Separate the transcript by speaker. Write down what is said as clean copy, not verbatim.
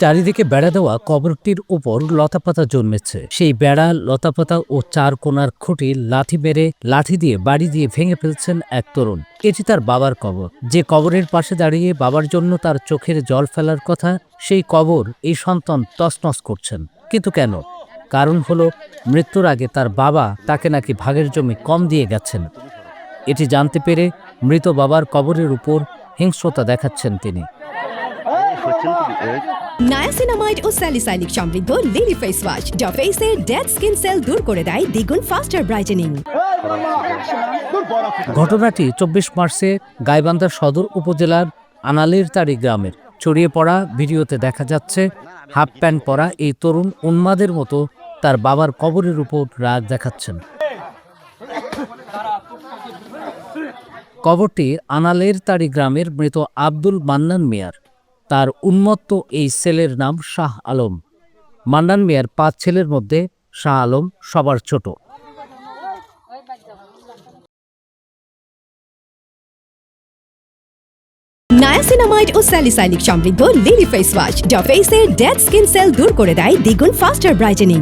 Speaker 1: চারিদিকে বেড়া দেওয়া কবরটির উপর লতাপাতা জন্মেছে। সেই বেড়া, লতাপাতা ও চার কোণার খুঁটি লাঠি দিয়ে বাড়ি দিয়ে ভেঙে ফেলছেন এক তরুণ। এটি তার বাবার কবর। যে কবরের পাশে দাঁড়িয়ে বাবার জন্য তার চোখের জল ফেলার কথা, সেই কবর এই সন্তান তছনছ করছেন। কিন্তু কেন? কারণ হলো, মৃত্যুর আগে তার বাবা তাকে নাকি ভাগের জমি কম দিয়ে গেছেন। এটি জানতে পেরে মৃত বাবার কবরের উপর হিংস্রতা দেখাচ্ছেন তিনি।
Speaker 2: নায়াসিনামাইড ও স্যালিসাইলিক সমৃদ্ধ লিলি ফেস ওয়াশ, যা ফেসের ডেড স্কিন সেল দূর করে দেয় দ্বিগুণ ফাস্টার ব্রাইটেনিং।
Speaker 1: ঘটনাটি 24 মার্চে গাইবান্ধা সদর উপজেলার আনালিরতাড়ি গ্রামের। ছড়িয়ে পড়া ভিডিওতে দেখা যাচ্ছে হাফ প্যান্ট পরা এই তরুণ উন্মাদের মতো তার বাবার কবরের উপর রাগ দেখাচ্ছেন। কবরটি আনালিরতাড়ি গ্রামের মৃত আব্দুল মান্নান মিয়ার। তার উন্মত্ত এই ছেলের নাম শাহ আলম। মান্নান মিয়ার 5 ছেলের মধ্যে শাহ আলম সবার ছোট।
Speaker 2: নায়াসিনামাইড ও স্যালিসাইলিক সমৃদ্ধ লিলি ফেস ওয়াশ, যা ফেসের ডেড স্কিন সেল দূর করে দেয় দ্বিগুণ ফাস্টার ব্রাইটেনিং।